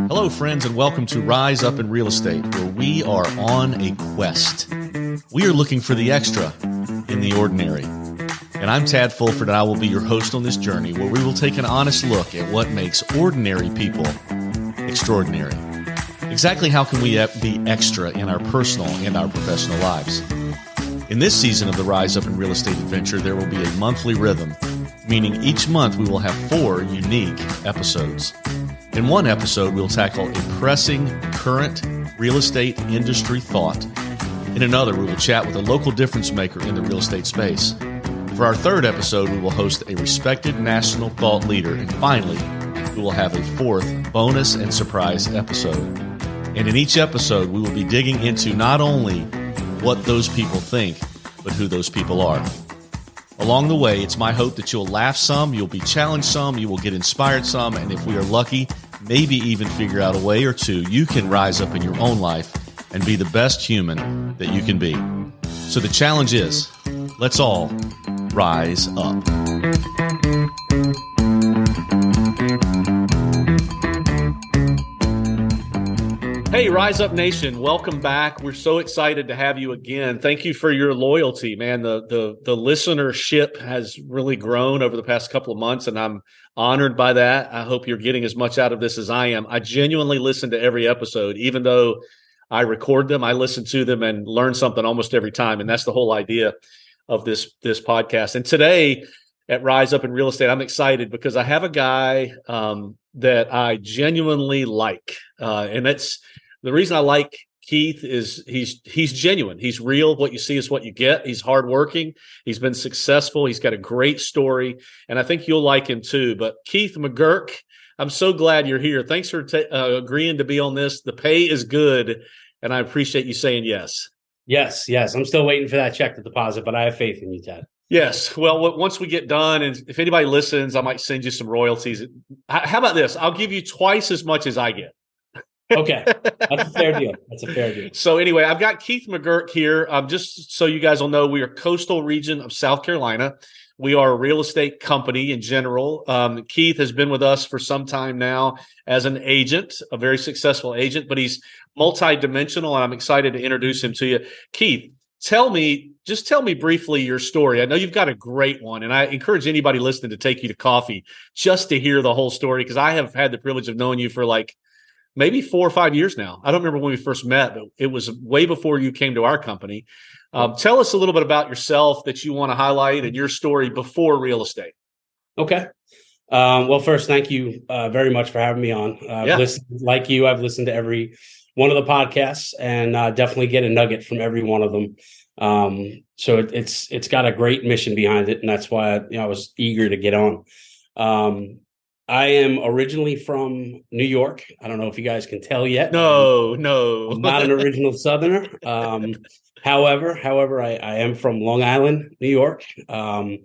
Hello, friends, and welcome to Rise Up in Real Estate, where we are on a quest. We are looking for the extra in the ordinary. And I'm Tad Fulford, and I will be your host on this journey where we will take an honest look at what makes ordinary people extraordinary. Exactly how can we be extra in our personal and our professional lives? In this season of the Rise Up in Real Estate adventure, there will be a monthly rhythm, meaning each month we will have 4 unique episodes. In one episode, we'll tackle a pressing current real estate industry thought. In another, we will chat with a local difference maker in the real estate space. For our 3rd episode, we will host a respected national thought leader. And finally, we will have a 4th bonus and surprise episode. And in each episode, we will be digging into not only what those people think, but who those people are. Along the way, it's my hope that you'll laugh some, you'll be challenged some, you will get inspired some, and if we are lucky, maybe even figure out a way or two you can rise up in your own life and be the best human that you can be. So the challenge is, let's all rise up. Hey, Rise Up Nation, welcome back. We're so excited to have you again. Thank you for your loyalty, man. The listenership has really grown over the past couple of months, and I'm honored by that. I hope you're getting as much out of this as I am. I genuinely listen to every episode, even though I record them. I listen to them and learn something almost every time, and that's the whole idea of this podcast. And today at Rise Up in Real Estate, I'm excited because I have a guy that I genuinely like, and that's the reason I like Keith is he's genuine. He's real. What you see is what you get. He's hardworking. He's been successful. He's got a great story, and I think you'll like him too. But Keith McGurk, I'm so glad you're here. Thanks for agreeing to be on this. The pay is good, and I appreciate you saying yes. Yes. I'm still waiting for that check to deposit, but I have faith in you, Ted. Yes. Well, once we get done, and if anybody listens, I might send you some royalties. How about this? I'll give you twice as much as I get. Okay. That's a fair deal. So anyway, I've got Keith McGurk here. Just so you guys will know, we are coastal region of South Carolina. We are a real estate company in general. Keith has been with us for some time now as an agent, a very successful agent, but he's multidimensional, and I'm excited to introduce him to you. Keith, tell me briefly your story. I know you've got a great one, and I encourage anybody listening to take you to coffee just to hear the whole story, because I have had the privilege of knowing you for like maybe 4 or 5 years now. I don't remember when we first met, but it was way before you came to our company. Tell us a little bit about yourself that you want to highlight and your story before real estate. Okay. Well, first, thank you very much for having me on. I've listened to every one of the podcasts, and definitely get a nugget from every one of them. So it's got a great mission behind it, and that's why I was eager to get on. I am originally from New York. I don't know if you guys can tell yet. No. I'm not an original Southerner. However, I am from Long Island, New York. I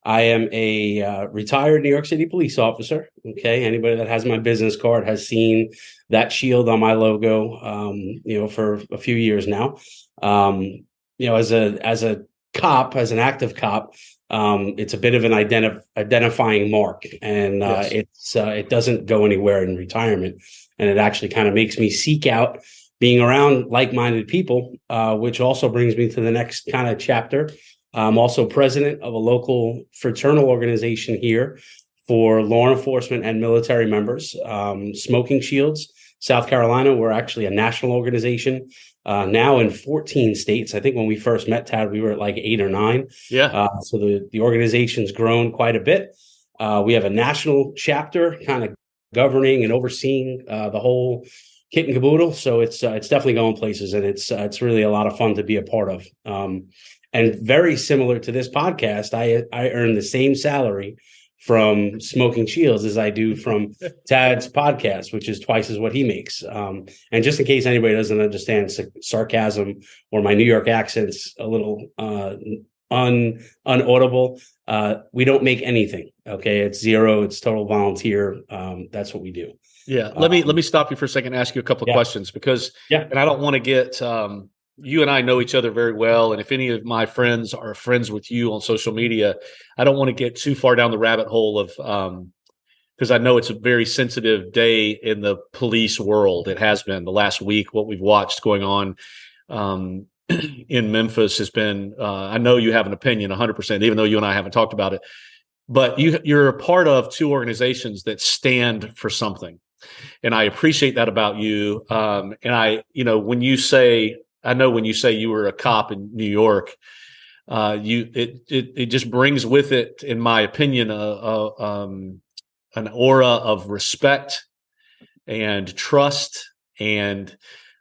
am a retired New York City police officer. Okay, anybody that has my business card has seen that shield on my logo. For a few years now. As a cop, as an active cop, it's a bit of an identifying mark, and yes. It doesn't go anywhere in retirement, and it actually kind of makes me seek out being around like-minded people, which also brings me to the next kind of chapter. I'm also president of a local fraternal organization here for law enforcement and military members, Smoking Shields, South Carolina. We're actually a national organization now in 14 states. I think when we first met, Tad, we were at like 8 or 9. Yeah. So the organization's grown quite a bit. We have a national chapter kind of governing and overseeing the whole kit and caboodle. So it's definitely going places, and it's really a lot of fun to be a part of. And very similar to this podcast, I earn the same salary from Smoking Shields as I do from Tad's podcast, which is twice as what he makes. And just in case anybody doesn't understand sarcasm or my New York accent's a little unaudible, we don't make anything. Okay, it's zero. It's total volunteer. That's what we do. Yeah. Let me stop you for a second and ask you a couple of questions because, and I don't want to get. You and I know each other very well. And if any of my friends are friends with you on social media, I don't want to get too far down the rabbit hole of because I know it's a very sensitive day in the police world. It has been the last week. What we've watched going on in Memphis has been, I know you have an opinion 100%, even though you and I haven't talked about it, but you're a part of two organizations that stand for something. And I appreciate that about you. And when you say you were a cop in New York, it just brings with it, in my opinion, an aura of respect and trust and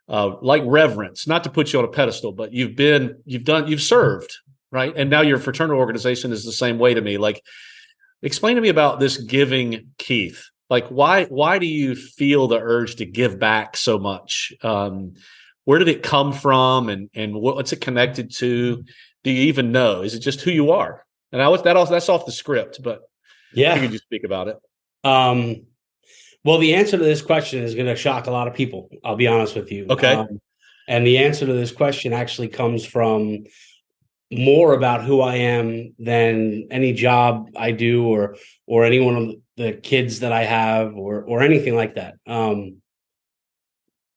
like reverence. Not to put you on a pedestal, but you've served, right? And now your fraternal organization is the same way to me. Like, explain to me about this giving, Keith. Like, why do you feel the urge to give back so much? Where did it come from, and what's it connected to? Do you even know? Is it just who you are? And that's off the script, but Yeah. you could just speak about it. Well, the answer to this question is going to shock a lot of people. I'll be honest with you. Okay. And the answer to this question actually comes from more about who I am than any job I do or any one of the kids that I have or anything like that. A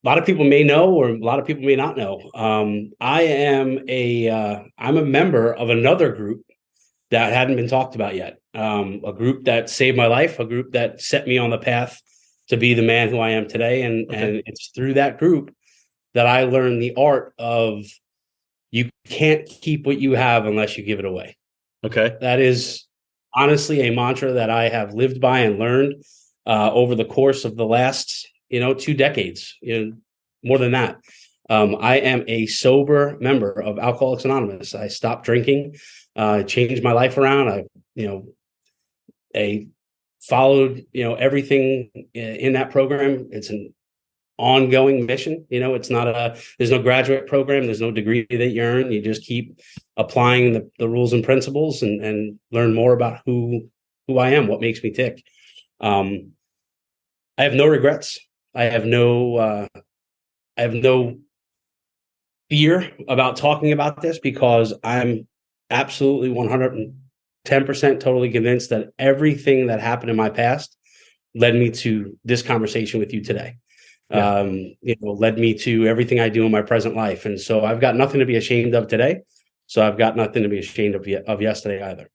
lot of people may know, or a lot of people may not know. I'm a member of another group that hadn't been talked about yet. A group that saved my life, a group that set me on the path to be the man who I am today. And it's through that group that I learned the art of, you can't keep what you have unless you give it away. Okay. That is honestly a mantra that I have lived by and learned over the course of the last, 2 decades, more than that. I am a sober member of Alcoholics Anonymous. I stopped drinking, changed my life around. I followed, everything in that program. It's an ongoing mission. It's not there's no graduate program. There's no degree that you earn. You just keep applying the rules and principles and learn more about who I am, what makes me tick. I have no regrets. I have no fear about talking about this, because I'm absolutely 110% totally convinced that everything that happened in my past led me to this conversation with you today. Yeah. Led me to everything I do in my present life. And so I've got nothing to be ashamed of today. So I've got nothing to be ashamed of yesterday either.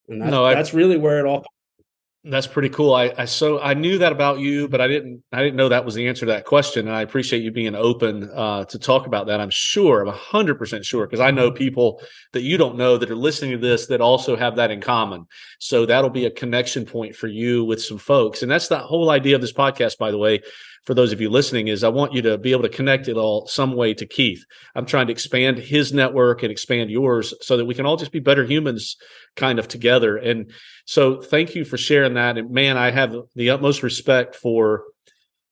And that's really where it all. That's pretty cool. I knew that about you, but I didn't know that was the answer to that question. And I appreciate you being open to talk about that. I'm 100% sure, because I know people that you don't know that are listening to this that also have that in common. So that'll be a connection point for you with some folks. And that's the whole idea of this podcast, by the way. For those of you listening, is I want you to be able to connect it all some way to Keith. I'm trying to expand his network and expand yours so that we can all just be better humans kind of together. And so thank you for sharing that. And man, I have the utmost respect for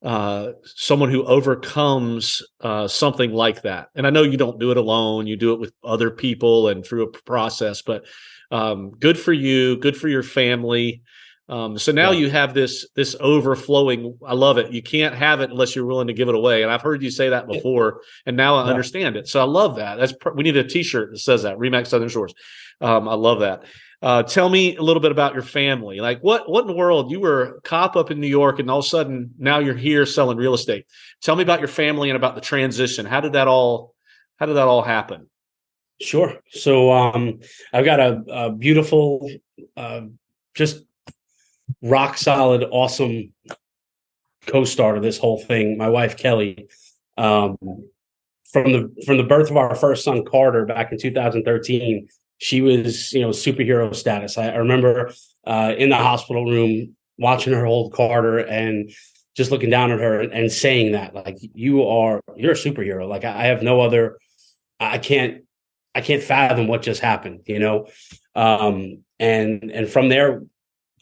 someone who overcomes something like that. And I know you don't do it alone. You do it with other people and through a process, but good for you, good for your family. So now you have this overflowing. I love it. You can't have it unless you're willing to give it away. And I've heard you say that before, and now I understand it. So I love that. We need a T-shirt that says that. Remax Southern Shores. I love that. Tell me a little bit about your family. Like what in the world? You were a cop up in New York, and all of a sudden now you're here selling real estate. Tell me about your family and about the transition. How did that all happen? Sure. So I've got a beautiful, just rock solid, awesome co-star to this whole thing. My wife, Kelly, from the birth of our first son, Carter, back in 2013, she was, superhero status. I remember in the hospital room watching her hold Carter and just looking down at her and saying that, like, you're a superhero. Like, I have no other, I can't fathom what just happened, and from there,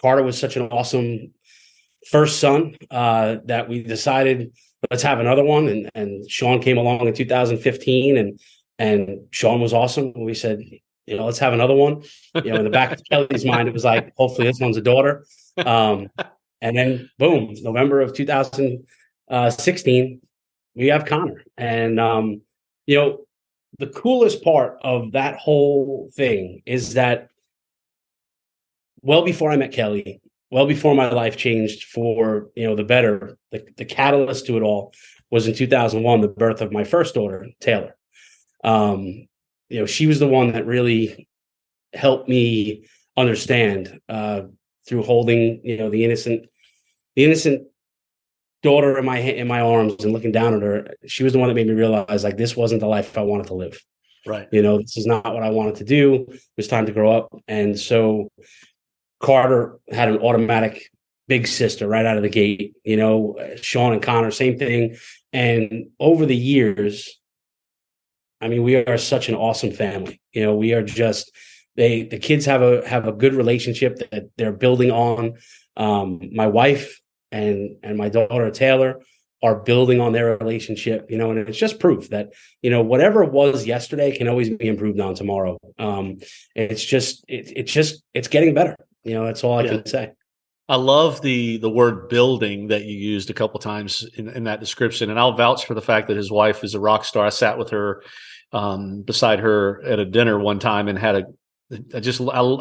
Carter was such an awesome first son that we decided, let's have another one. And Sean came along in 2015, and Sean was awesome. We said, let's have another one. In the back of Kelly's mind, it was like, hopefully this one's a daughter. And then boom, November of 2016, we have Connor. And the coolest part of that whole thing is that well before I met Kelly, well before my life changed for, the better. The catalyst to it all was in 2001, the birth of my first daughter, Taylor. She was the one that really helped me understand, through holding, the innocent daughter in my arms and looking down at her. She was the one that made me realize, like, this wasn't the life I wanted to live. Right. This is not what I wanted to do. It was time to grow up. And so Carter had an automatic big sister right out of the gate. Sean and Connor, same thing. And over the years, I mean, we are such an awesome family. We are just, the kids have a good relationship that they're building on. My wife and my daughter Taylor are building on their relationship, and it's just proof that, whatever was yesterday can always be improved on tomorrow. It's getting better. That's all I can say. I love the word building that you used a couple times in that description. And I'll vouch for the fact that his wife is a rock star. I sat with her, beside her at a dinner one time and I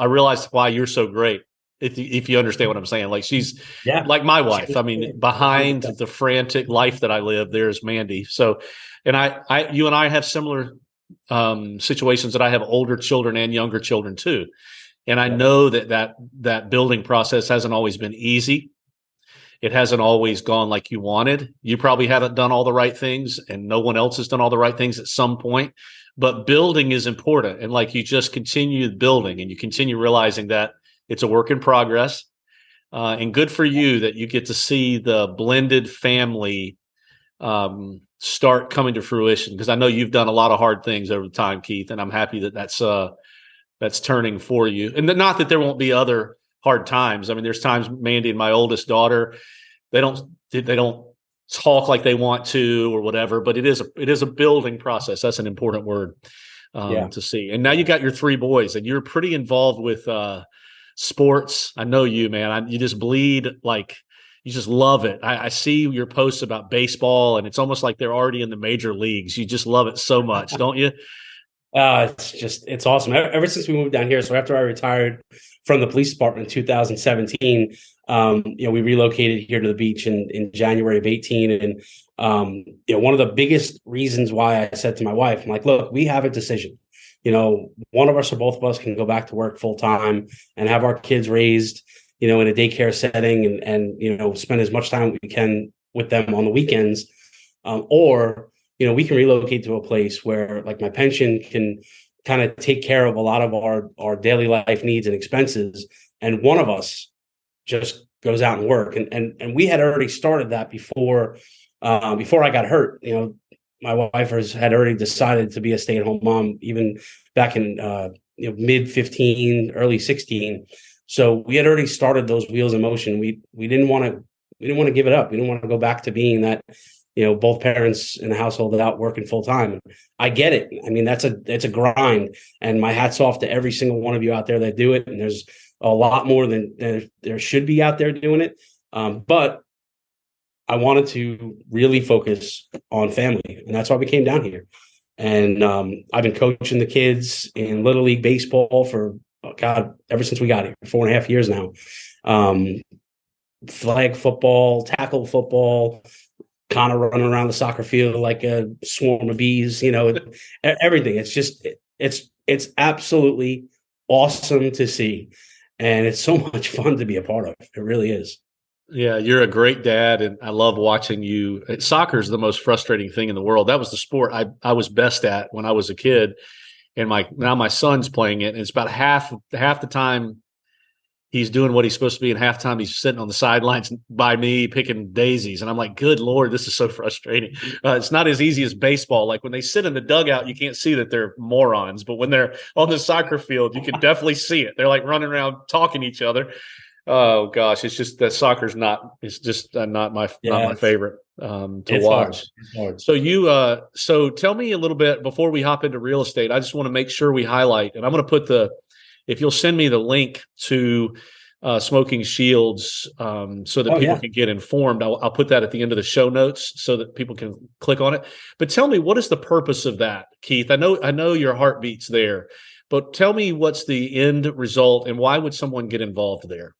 realized why you're so great. If you understand what I'm saying, like she's like my wife. I mean, behind the frantic life that I live, there's Mandy. So, and you and I have similar situations that I have older children and younger children too. And I know that building process hasn't always been easy. It hasn't always gone like you wanted. You probably haven't done all the right things and no one else has done all the right things at some point, but building is important. And like you just continue building and you continue realizing that it's a work in progress, and good for you that you get to see the blended family start coming to fruition. Because I know you've done a lot of hard things over time, Keith, and I'm happy that that's turning for you. And not that there won't be other hard times. I mean, there's times Mandy and my oldest daughter, they don't talk like they want to or whatever, but it is a building process. That's an important word to see. And now you got your 3 boys, and you're pretty involved with sports. I know you, man. You just bleed, like you just love it. I see your posts about baseball, and it's almost like they're already in the major leagues. You just love it so much, don't you? It's awesome. Ever since we moved down here, so after I retired from the police department in 2017, we relocated here to the beach in January of 18. And one of the biggest reasons why I said to my wife, I'm like, look, we have a decision. One of us or both of us can go back to work full time and have our kids raised, in a daycare setting and spend as much time we can with them on the weekends. Or we can relocate to a place where, like, my pension can kind of take care of a lot of our daily life needs and expenses. And one of us just goes out and work. And we had already started that before I got hurt. My wife had already decided to be a stay-at-home mom, even back in mid 15, early 16. So we had already started those wheels in motion. We didn't want to give it up. We didn't want to go back to being that, both parents in the household without working full time. I get it. I mean, it's a grind, and my hat's off to every single one of you out there that do it. And there's a lot more than there should be out there doing it. But I wanted to really focus on family, and that's why we came down here. And I've been coaching the kids in Little League baseball for, ever since we got here, 4.5 years now. Flag football, tackle football, kind of running around the soccer field like a swarm of bees, everything. It's just, it's absolutely awesome to see. And it's so much fun to be a part of. It really is. Yeah, you're a great dad, and I love watching you. Soccer is the most frustrating thing in the world. That was the sport I was best at when I was a kid, and now my son's playing it, and it's about half the time he's doing what he's supposed to be, and half the time he's sitting on the sidelines by me picking daisies, and I'm like, good Lord, this is so frustrating. It's not as easy as baseball. Like when they sit in the dugout, you can't see that they're morons, but when they're on the soccer field, you can definitely see it. They're like running around talking to each other. Oh gosh, it's just that soccer's it's just not my favorite to watch. Hard. So tell me a little bit before we hop into real estate. I just want to make sure we highlight, and I'm going to put if you'll send me the link to Smoking Shields so that people can get informed. I'll put that at the end of the show notes so that people can click on it. But tell me, what is the purpose of that, Keith? I know your heart beats there, but tell me what's the end result and why would someone get involved there?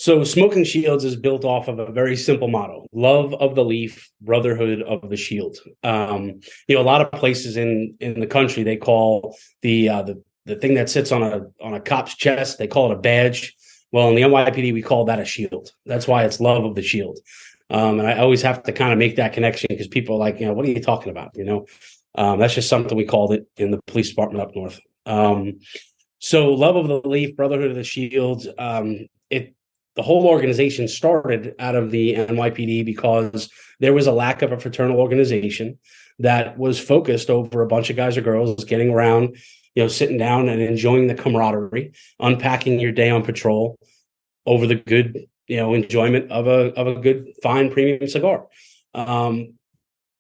So Smoking Shields is built off of a very simple motto: love of the leaf, brotherhood of the shield. A lot of places in the country, they call the thing that sits on a cop's chest, they call it a badge. Well, in the NYPD, we call that a shield. That's why it's love of the shield. And I always have to kind of make that connection because people are like, what are you talking about? That's just something we called it in the police department up north. So love of the leaf, brotherhood of the shield. The whole organization started out of the NYPD because there was a lack of a fraternal organization that was focused over a bunch of guys or girls getting around, sitting down and enjoying the camaraderie, unpacking your day on patrol over the good, enjoyment of a good, fine premium cigar. The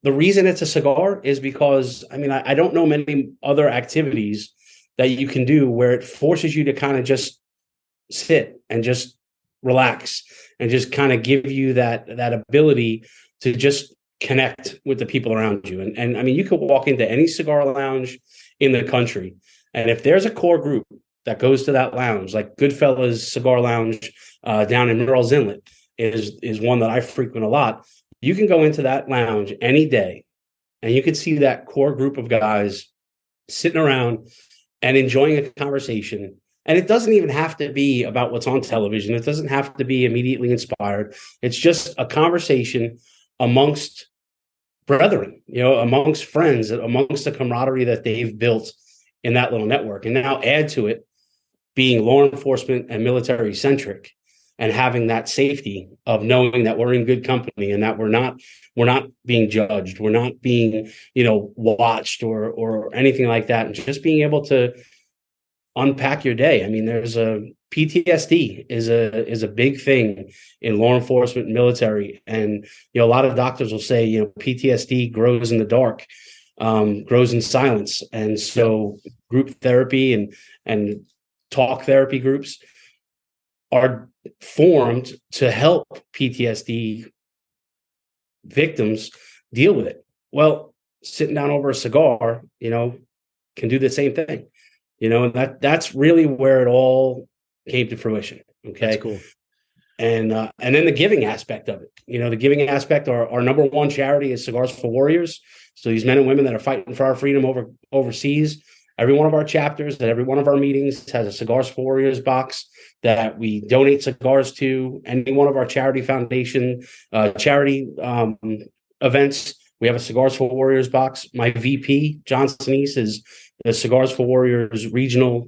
reason it's a cigar is because, I don't know many other activities that you can do where it forces you to kind of just sit and just relax and just kind of give you that ability to just connect with the people around you. And you could walk into any cigar lounge in the country, and if there's a core group that goes to that lounge, like Goodfellas Cigar Lounge down in Murrells Inlet is one that I frequent a lot. You can go into that lounge any day and you can see that core group of guys sitting around and enjoying a conversation. And it doesn't even have to be about what's on television. It doesn't have to be immediately inspired. It's just a conversation amongst brethren, amongst friends, amongst the camaraderie that they've built in that little network. And now add to it being law enforcement and military centric and having that safety of knowing that we're in good company and that we're not being judged. We're not being, watched or anything like that. And just being able to unpack your day. There's a PTSD is a big thing in law enforcement and military. And, a lot of doctors will say, PTSD grows in the dark, grows in silence. And so group therapy and talk therapy groups are formed to help PTSD victims deal with it. Well, sitting down over a cigar, can do the same thing. And that's really where it all came to fruition. Okay. That's cool. And then the giving aspect of it, the giving aspect, our number one charity is Cigars for Warriors. So these men and women that are fighting for our freedom overseas, every one of our chapters, that every one of our meetings has a Cigars for Warriors box that we donate cigars to. Any one of our charity foundation, charity events, we have a Cigars for Warriors box. My VP, John Sinise, is the Cigars for Warriors regional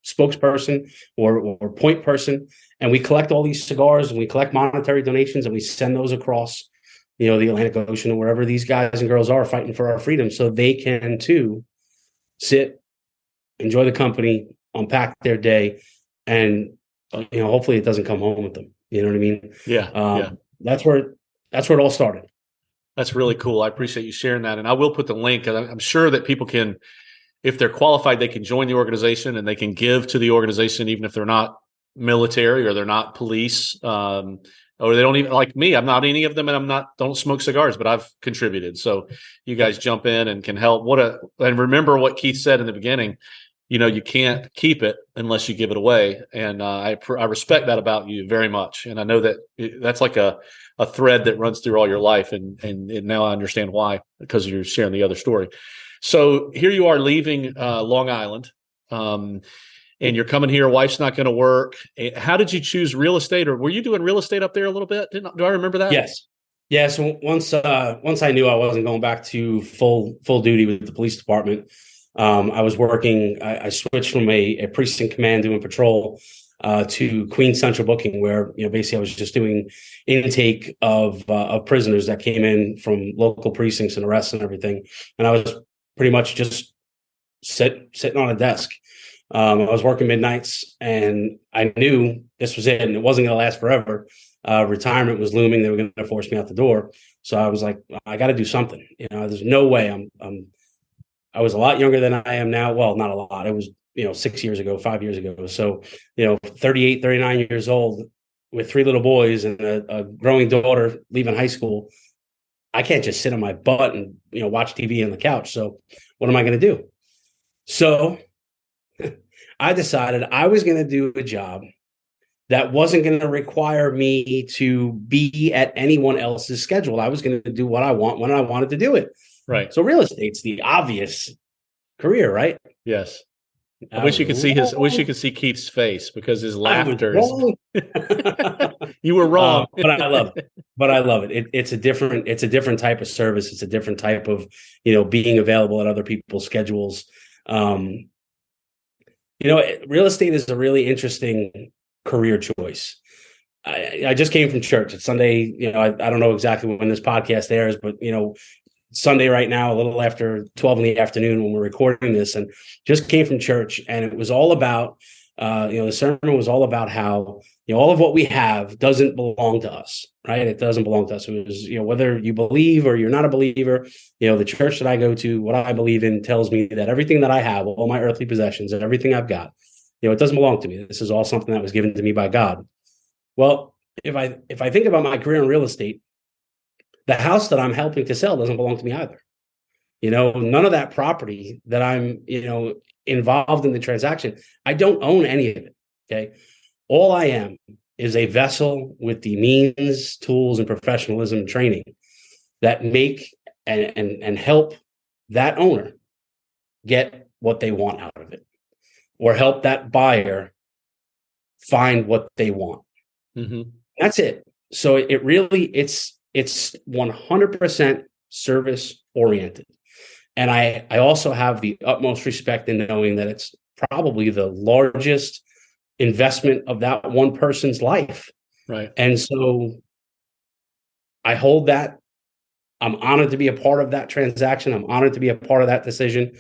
spokesperson or point person. And we collect all these cigars and we collect monetary donations and we send those across, the Atlantic Ocean or wherever these guys and girls are fighting for our freedom so they can too sit, enjoy the company, unpack their day, and hopefully it doesn't come home with them. You know what I mean? Yeah. That's where it all started. That's really cool. I appreciate you sharing that. And I will put the link. I'm sure that people can, if they're qualified, they can join the organization and they can give to the organization, even if they're not military or they're not police, or they don't even, like me, I'm not any of them, and don't smoke cigars, but I've contributed. So you guys jump in and can help. And remember what Keith said in the beginning, you can't keep it unless you give it away. And I respect that about you very much. And I know that that's like a thread that runs through all your life. And now I understand why, because you're sharing the other story. So here you are leaving Long Island, and you're coming here. Wife's not going to work. How did you choose real estate, or were you doing real estate up there a little bit? Do I remember that? Yes. Yeah. So once I knew I wasn't going back to full duty with the police department, I was working. I switched from a precinct command doing patrol to Queens Central Booking, where basically I was just doing intake of prisoners that came in from local precincts and arrests and everything, and I was pretty much just sitting on a desk. I was working midnights, and I knew this was it, and it wasn't going to last forever. Retirement was looming; they were going to force me out the door. So I was like, I got to do something. There's no way. I was a lot younger than I am now. Well, not a lot. It was 6 years ago, 5 years ago. So 38, 39 years old with 3 little boys and a growing daughter leaving high school. I can't just sit on my butt and watch TV on the couch. So what am I going to do? So I decided I was going to do a job that wasn't going to require me to be at anyone else's schedule. I was going to do what I want when I wanted to do it. Right. So real estate's the obvious career, right? Yes. I I wish was you could see I wish you wrong. could see Keith's face because his I was laughter is. wrong. You were wrong. But I love it. But I love it. It's a different type of service. It's a different type of, being available at other people's schedules. Um, Real estate is a really interesting career choice. I just came from church. It's Sunday. I don't know exactly when this podcast airs, but Sunday right now, a little after 12 in the afternoon when we're recording this, and just came from church, and it was all about, the sermon was all about how, all of what we have doesn't belong to us, right? It doesn't belong to us. It was, whether you believe or you're not a believer, the church that I go to, what I believe in tells me that everything that I have, all my earthly possessions and everything I've got, it doesn't belong to me. This is all something that was given to me by God. Well, if I think about my career in real estate, the house that I'm helping to sell doesn't belong to me either. None of that property that I'm, involved in the transaction, I don't own any of it. Okay. All I am is a vessel with the means, tools, and professionalism training that make and help that owner get what they want out of it, or help that buyer find what they want. Mm-hmm. That's it. So it really, it's 100% service oriented. And I also have the utmost respect in knowing that it's probably the largest investment of that one person's life. Right. And so I hold that. I'm honored to be a part of that transaction. I'm honored to be a part of that decision.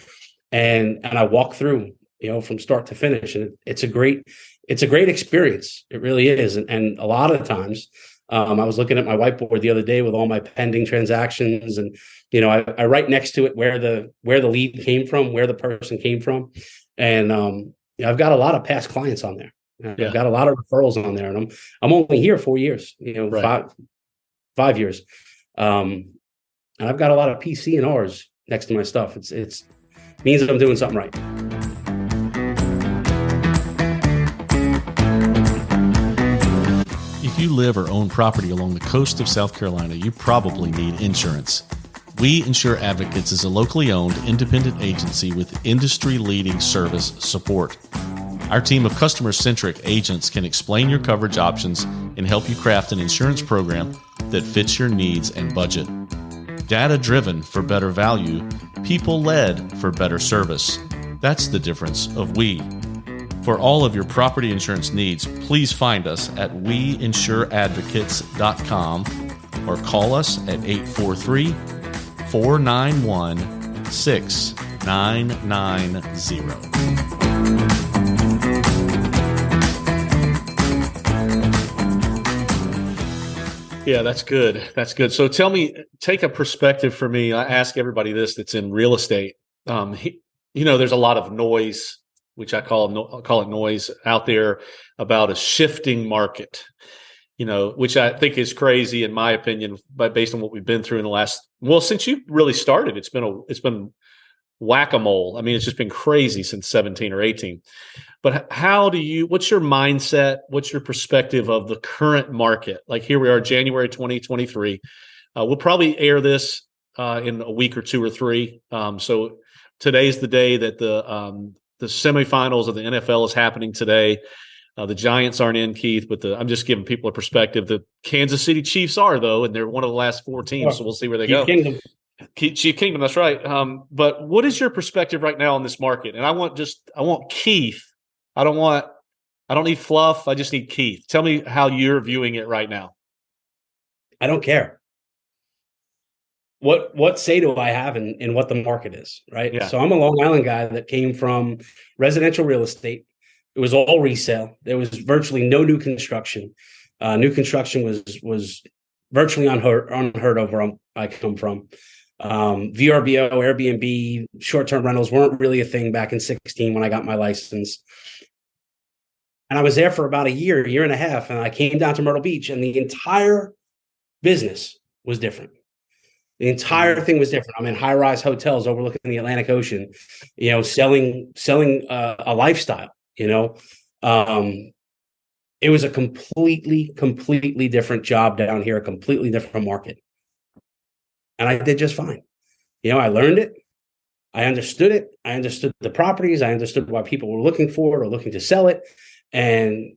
And I walk through, from start to finish. And it's a great experience. It really is. And a lot of times, I was looking at my whiteboard the other day with all my pending transactions, and I write next to it where the lead came from, where the person came from, and I've got a lot of past clients on there. I've got a lot of referrals on there, and I'm only here 4 years, right. 5 years, and I've got a lot of PC and R's next to my stuff. It's means that I'm doing something right. If you live or own property along the coast of South Carolina, you probably need insurance. We Insure Advocates is a locally owned independent agency with industry-leading service support. Our team of customer-centric agents can explain your coverage options and help you craft an insurance program that fits your needs and budget. Data-driven for better value, people-led for better service. That's the difference of we. For all of your property insurance needs, please find us at weinsureadvocates.com or call us at 843-491-6990. Yeah, that's good. That's good. So tell me, take a perspective for me. I ask everybody this that's in real estate. There's a lot of noise, which I call it noise out there about a shifting market, which I think is crazy in my opinion, but based on what we've been through in the since you really started, it's been whack-a-mole. I mean, it's just been crazy since 17 or 18. But what's your mindset? What's your perspective of the current market? Like here we are, January 2023. We'll probably air this in a week or two or three. So today's the day that the semifinals of the NFL is happening today. The Giants aren't in, Keith, but I'm just giving people a perspective. The Kansas City Chiefs are, though, and they're one of the last 4 teams, so we'll see where they go. Chief Kingdom, that's right. But what is your perspective right now on this market? And I want Keith. I don't need fluff. I just need Keith. Tell me how you're viewing it right now. I don't care. What say do I have in what the market is, right? Yeah. So I'm a Long Island guy that came from residential real estate. It was all resale. There was virtually no new construction. New construction was virtually unheard of where I come from. VRBO, Airbnb, short-term rentals weren't really a thing back in 2016 when I got my license. And I was there for about a year and a half, and I came down to Myrtle Beach, and the entire business was different. The entire thing was different. I'm in high-rise hotels overlooking the Atlantic Ocean, selling a lifestyle, it was a completely different job down here, a completely different market. And I did just fine. I learned it. I understood it. I understood the properties. I understood why people were looking for it or looking to sell it. And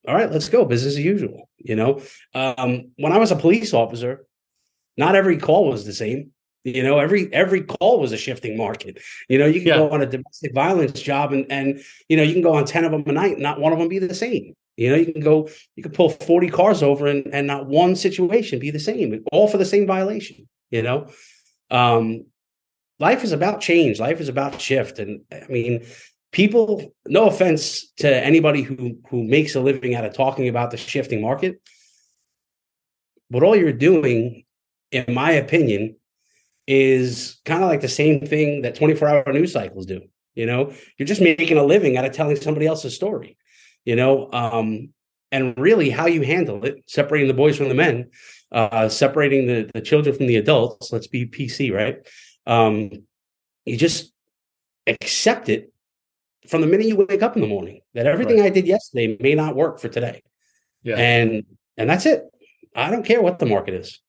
all right, let's go. Business as usual. When I was a police officer, not every call was the same. Every call was a shifting market. You can go on a domestic violence job and you can go on 10 of them a night, not one of them be the same. You can pull 40 cars over and not one situation be the same, all for the same violation. Life is about change. Life is about shift. And I mean, people, no offense to anybody who makes a living out of talking about the shifting market, but all you're doing, in my opinion, is kind of like the same thing that 24-hour news cycles do. You're just making a living out of telling somebody else's story, and really how you handle it, separating the boys from the men, separating the children from the adults. Let's be PC, right? You just accept it from the minute you wake up in the morning that everything I did yesterday may not work for today. Yeah. And that's it. I don't care what the market is.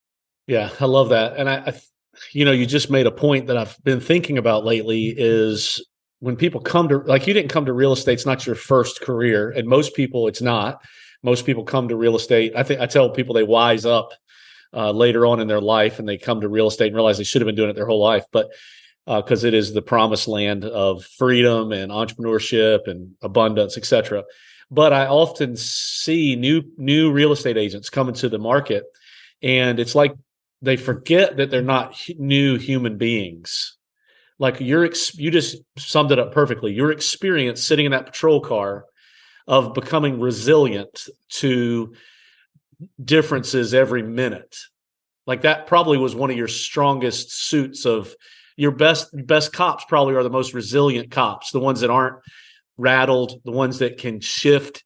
Yeah, I love that. And I you just made a point that I've been thinking about lately is when people come to, like, you didn't come to real estate. It's not your first career. And most people, it's not. Most people come to real estate. I tell people they wise up later on in their life and they come to real estate and realize they should have been doing it their whole life. But because it is the promised land of freedom and entrepreneurship and abundance, et cetera. But I often see new real estate agents come into the market, and it's like they forget that they're not new human beings. Like you just summed it up perfectly. Your experience sitting in that patrol car of becoming resilient to differences every minute, like that probably was one of your strongest suits. Of your best cops probably are the most resilient cops, the ones that aren't rattled, the ones that can shift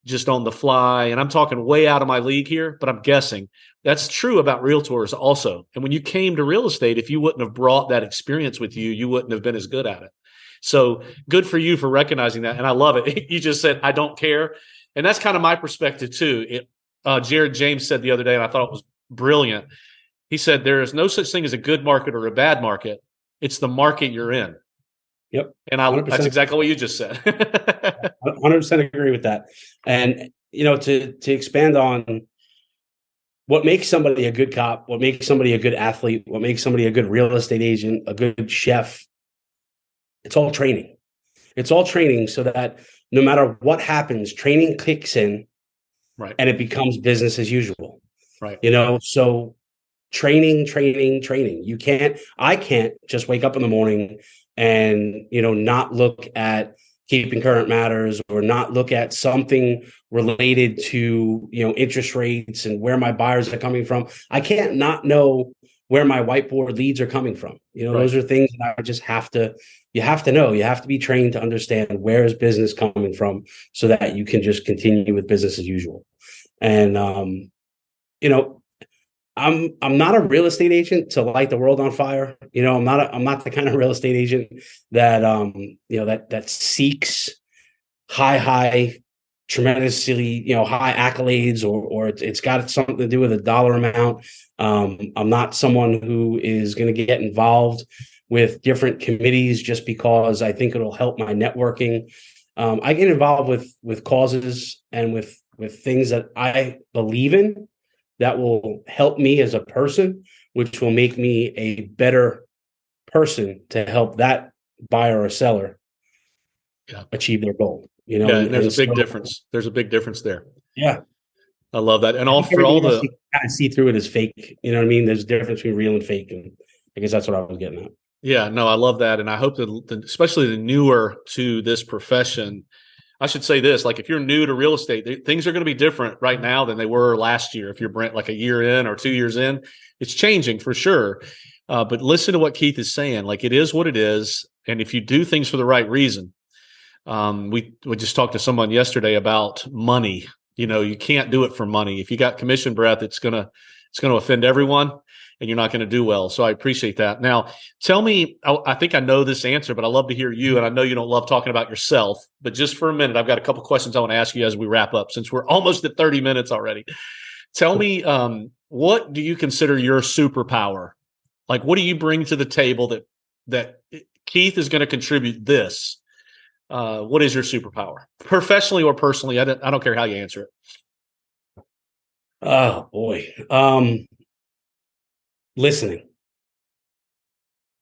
just on the fly. And I'm talking way out of my league here, but I'm guessing that's true about realtors also. And when you came to real estate, if you wouldn't have brought that experience with you, you wouldn't have been as good at it. So good for you for recognizing that. And I love it. You just said, I don't care. And that's kind of my perspective too. Jared James said the other day, and I thought it was brilliant. He said, there is no such thing as a good market or a bad market. It's the market you're in. Yep. And that's exactly what you just said. 100% agree with that. And, to expand on what makes somebody a good cop, what makes somebody a good athlete, what makes somebody a good real estate agent, a good chef, it's all training. It's all training so that no matter what happens, training kicks in, right, and it becomes business as usual. Right. So training. I can't just wake up in the morning and, not look at keeping current matters or not look at something related to, interest rates and where my buyers are coming from. I can't not know where my whiteboard leads are coming from. Right. Those are things that I just you have to know. You have to be trained to understand where is business coming from so that you can just continue with business as usual. And, I'm not a real estate agent to light the world on fire. I'm not the kind of real estate agent that that seeks high tremendously high accolades or it's got something to do with a dollar amount. I'm not someone who is going to get involved with different committees just because I think it'll help my networking. I get involved with causes and with things that I believe in that will help me as a person, which will make me a better person to help that buyer or seller achieve their goal. And there's a big difference. There's a big difference there. Yeah. I love that. And you kind of see through it as fake. You know what I mean? There's a difference between real and fake. And I guess that's what I was getting at. Yeah, no, I love that. And I hope that especially the newer to this profession, I should say this, like if you're new to real estate, things are going to be different right now than they were last year. If you're like a year in or 2 years in, it's changing for sure. But listen to what Keith is saying. Like it is what it is. And if you do things for the right reason, we just talked to someone yesterday about money. You can't do it for money. If you got commission breath, it's going to offend everyone. and you're not going to do well. So I appreciate that. Now, tell me, I think I know this answer, but I love to hear you. And I know you don't love talking about yourself, but just for a minute, I've got a couple questions I want to ask you as we wrap up, since we're almost at 30 minutes already. Tell me, what do you consider your superpower? Like, what do you bring to the table that Keith is going to contribute this? What is your superpower, professionally or personally? I don't care how you answer it. Oh boy. Listening.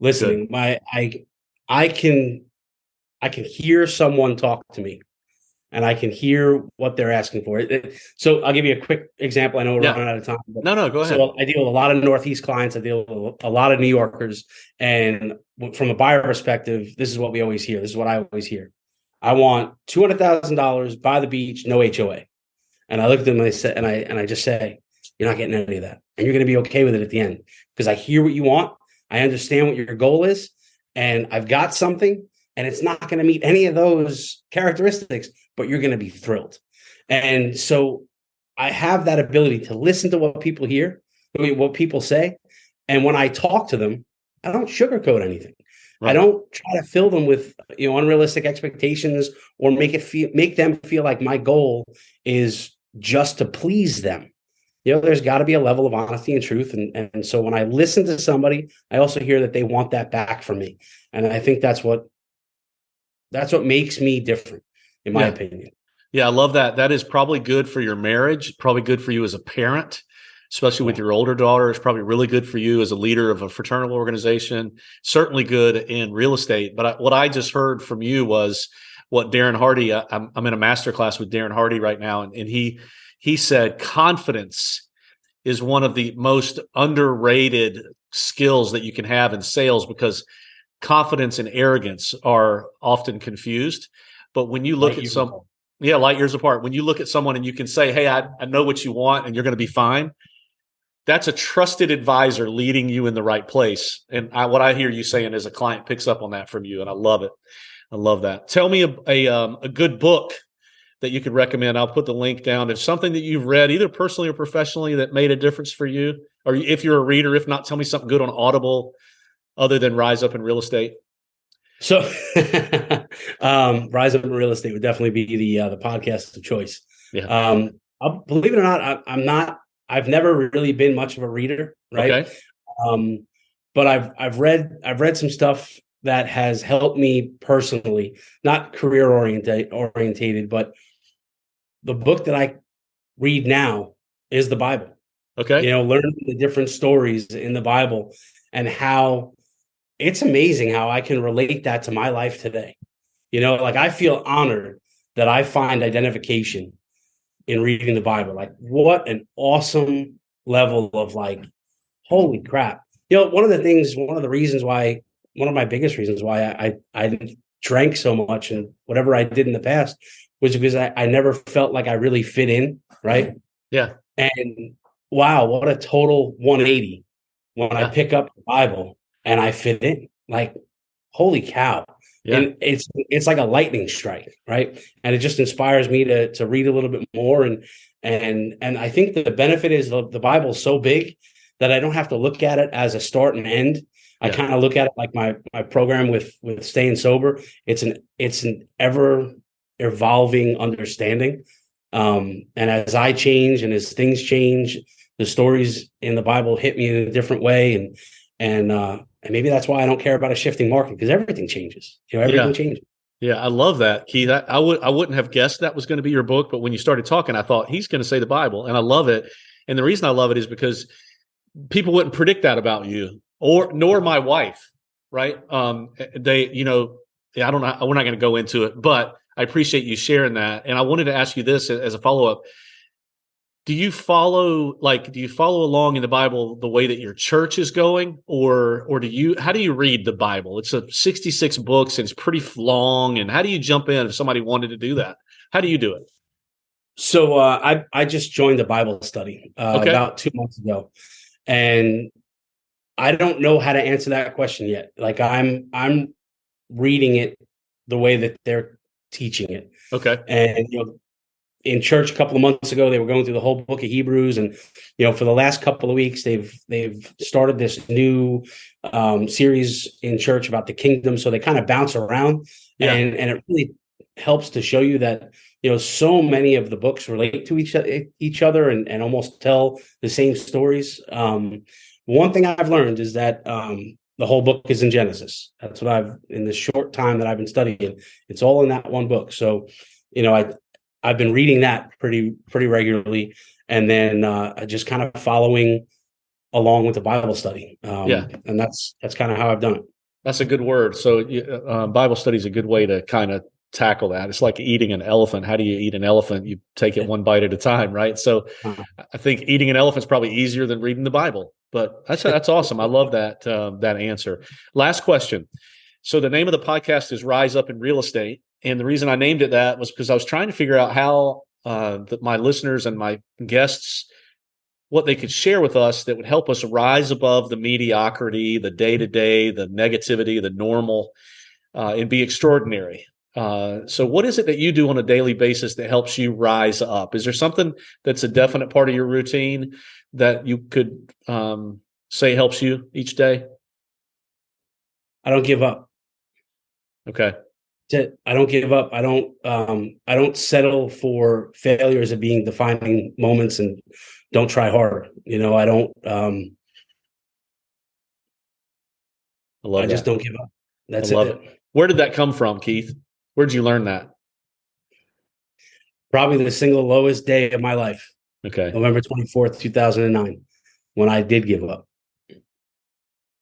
Good. I can hear someone talk to me, and I can hear what they're asking for. So I'll give you a quick example. I know we're running out of time. No, go ahead. So I deal with a lot of Northeast clients. I deal with a lot of New Yorkers. And from a buyer perspective, this is what we always hear. This is what I always hear. I want $200,000 by the beach, no HOA. And I look at them and I just say, you're not getting any of that. And you're going to be okay with it at the end, because I hear what you want. I understand what your goal is. And I've got something, and it's not going to meet any of those characteristics, but you're going to be thrilled. And so I have that ability to listen to what people hear, what people say. And when I talk to them, I don't sugarcoat anything. Right. I don't try to fill them with unrealistic expectations or make them feel like my goal is just to please them. There's got to be a level of honesty and truth. And so when I listen to somebody, I also hear that they want that back from me. And I think that's what makes me different, in my opinion. Yeah, I love that. That is probably good for your marriage, probably good for you as a parent, especially with your older daughter. It's probably really good for you as a leader of a fraternal organization, certainly good in real estate. But what I just heard from you was what Darren Hardy, I'm in a masterclass with Darren Hardy right now, and he said confidence is one of the most underrated skills that you can have in sales, because confidence and arrogance are often confused. But when you look at light years apart, when you look at someone and you can say, hey, I know what you want and you're going to be fine, that's a trusted advisor leading you in the right place. And what I hear you saying is a client picks up on that from you, and I love it. I love that. Tell me a good book that you could recommend. I'll put the link down. If something that you've read, either personally or professionally, that made a difference for you, or if you're a reader. If not, tell me something good on Audible other than Rise Up in Real Estate. So Rise Up in Real Estate would definitely be the podcast of choice. Yeah. Believe it or not, I've never really been much of a reader, right? Okay. But I've read some stuff that has helped me personally, not career orientated, but the book that I read now is the Bible. Okay. Learning the different stories in the Bible and how it's amazing how I can relate that to my life today. Like I feel honored that I find identification in reading the Bible. Like, what an awesome level of holy crap. One of my biggest reasons why I drank so much and whatever I did in the past was because I never felt like I really fit in. Right. Yeah. And wow, what a total 180 when I pick up the Bible and I fit in. Like, holy cow. Yeah. And it's like a lightning strike, right? And it just inspires me to read a little bit more. And I think the benefit is the Bible's so big that I don't have to look at it as a start and end. Yeah. I kind of look at it like my program with staying sober. It's an ever evolving understanding. And as I change and as things change, the stories in the Bible hit me in a different way. And maybe that's why I don't care about a shifting market, because everything changes. Everything changes. Yeah, I love that, Keith. I wouldn't have guessed that was going to be your book, but when you started talking, I thought he's going to say the Bible, and I love it. And the reason I love it is because people wouldn't predict that about you, nor my wife, right? They, I don't know. We're not going to go into it, but I appreciate you sharing that. And I wanted to ask you this as a follow-up. Do you follow along in the Bible the way that your church is going, or how do you read the Bible? It's 66 books and it's pretty long. And how do you jump in if somebody wanted to do that? How do you do it? So I just joined a Bible study about 2 months ago, and I don't know how to answer that question yet. Like I'm reading it the way that they're teaching it. Okay. And in church a couple of months ago. They were going through the whole book of Hebrews, and for the last couple of weeks, they've started this new series in church about the kingdom. So they kind of bounce around, and it really helps to show you that so many of the books relate to each other and almost tell the same stories. One thing I've learned is that the whole book is in Genesis. That's what in the short time that I've been studying, it's all in that one book. So, I've been reading that pretty regularly, and then just kind of following along with the Bible study. And that's kind of how I've done it. That's a good word. So Bible study is a good way to kind of tackle that. It's like eating an elephant. How do you eat an elephant? You take it one bite at a time, right? So I think eating an elephant is probably easier than reading the Bible. But that's awesome. I love that answer. Last question. So the name of the podcast is Rise Up in Real Estate. And the reason I named it that was because I was trying to figure out how my listeners and my guests, what they could share with us that would help us rise above the mediocrity, the day-to-day, the negativity, the normal, and be extraordinary. So what is it that you do on a daily basis that helps you rise up? Is there something that's a definite part of your routine that you could say helps you each day? I don't give up. Okay. I don't give up. I don't settle for failures of being defining moments, and don't try harder. I don't. I just don't give up. That's it. Where did that come from, Keith? Where did you learn that? Probably the single lowest day of my life. Okay. November 24th, 2009, when I did give up.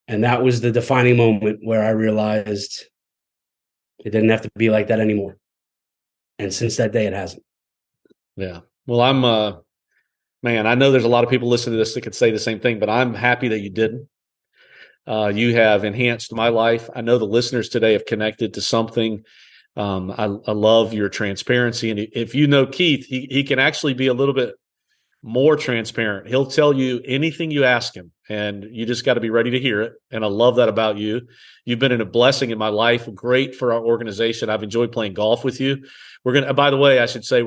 And that was the defining moment where I realized it didn't have to be like that anymore. And since that day, it hasn't. Yeah. Well, man, I know there's a lot of people listening to this that could say the same thing, but I'm happy that you didn't. You have enhanced my life. I know the listeners today have connected to something. I love your transparency. And if you know Keith, he can actually be a little bit more transparent. He'll tell you anything you ask him, and you just got to be ready to hear it. And I love that about you. You've been a blessing in my life, great for our organization. I've enjoyed playing golf with you. By the way, I should say,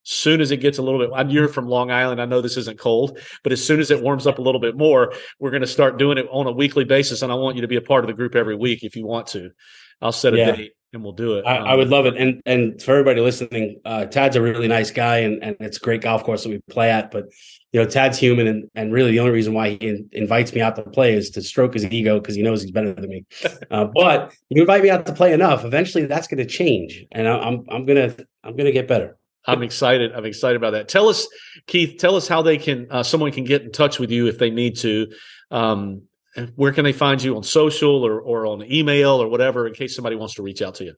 soon as it gets a little bit, you're from Long Island. I know this isn't cold, but as soon as it warms up a little bit more, we're going to start doing it on a weekly basis. And I want you to be a part of the group every week if you want to. I'll set a date and we'll do it. I would love it. And for everybody listening, Tad's a really nice guy, and it's a great golf course that we play at. But Tad's human, and really the only reason why he invites me out to play is to stroke his ego because he knows he's better than me. But you invite me out to play enough, eventually that's going to change, and I'm gonna get better. I'm excited. I'm excited about that. Tell us, Keith. Tell us how they can someone can get in touch with you if they need to. Where can they find you on social or on email or whatever in case somebody wants to reach out to you?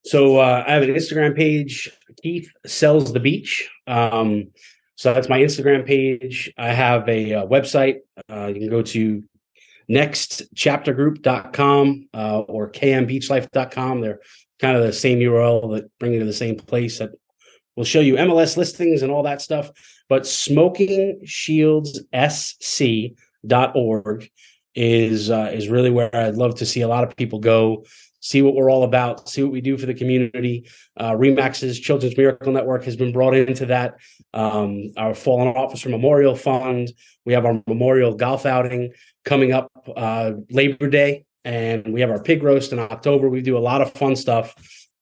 So I have an Instagram page, Keith Sells the Beach. So that's my Instagram page. I have a website. You can go to nextchaptergroup.com or kmbeachlife.com. They're kind of the same URL that bring you to the same place. That will show you MLS listings and all that stuff. But SmokingShieldsSC.org is really where I'd love to see a lot of people go, see what we're all about, see what we do for the community. Remax's Children's Miracle Network has been brought into that. Our Fallen Officer Memorial Fund. We have our memorial golf outing coming up Labor Day, and we have our pig roast in October. We do a lot of fun stuff.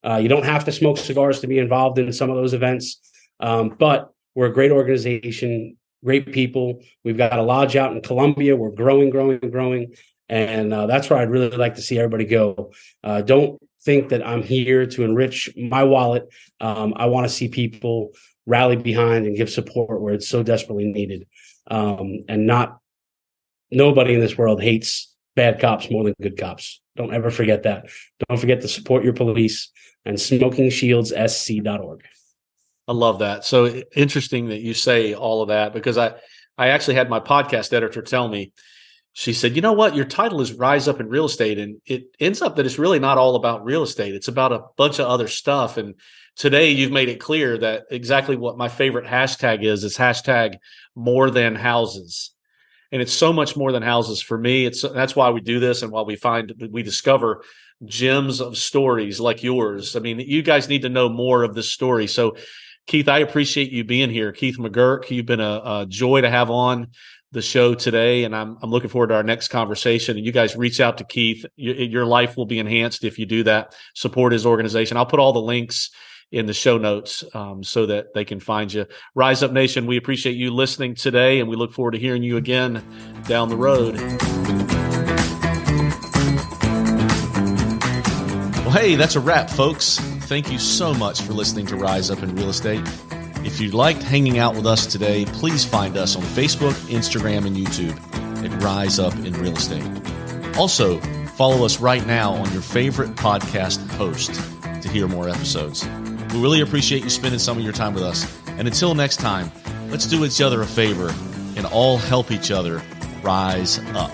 You don't have to smoke cigars to be involved in some of those events, but we're a great organization, great people. We've got a lodge out in Columbia. We're growing. And that's where I'd really like to see everybody go. Don't think that I'm here to enrich my wallet. I want to see people rally behind and give support where it's so desperately needed. And nobody in this world hates bad cops more than good cops. Don't ever forget that. Don't forget to support your police, and SmokingShieldsSC.org. I love that. So interesting that you say all of that, because I actually had my podcast editor tell me, she said, you know what, your title is Rise Up in Real Estate. And it ends up that it's really not all about real estate. It's about a bunch of other stuff. And today you've made it clear that exactly what my favorite hashtag is hashtag more than houses. And it's so much more than houses for me. That's why we do this, and why we discover gems of stories like yours. I mean, you guys need to know more of this story. So Keith, I appreciate you being here. Keith McGurk, you've been a joy to have on the show today, and I'm looking forward to our next conversation. And you guys reach out to Keith. Your life will be enhanced if you do that. Support his organization. I'll put all the links in the show notes so that they can find you. Rise Up Nation, we appreciate you listening today, and we look forward to hearing you again down the road. Well, hey, that's a wrap, folks. Thank you so much for listening to Rise Up in Real Estate. If you liked hanging out with us today, please find us on Facebook, Instagram, and YouTube at Rise Up in Real Estate. Also, follow us right now on your favorite podcast host to hear more episodes. We really appreciate you spending some of your time with us. And until next time, let's do each other a favor and all help each other rise up.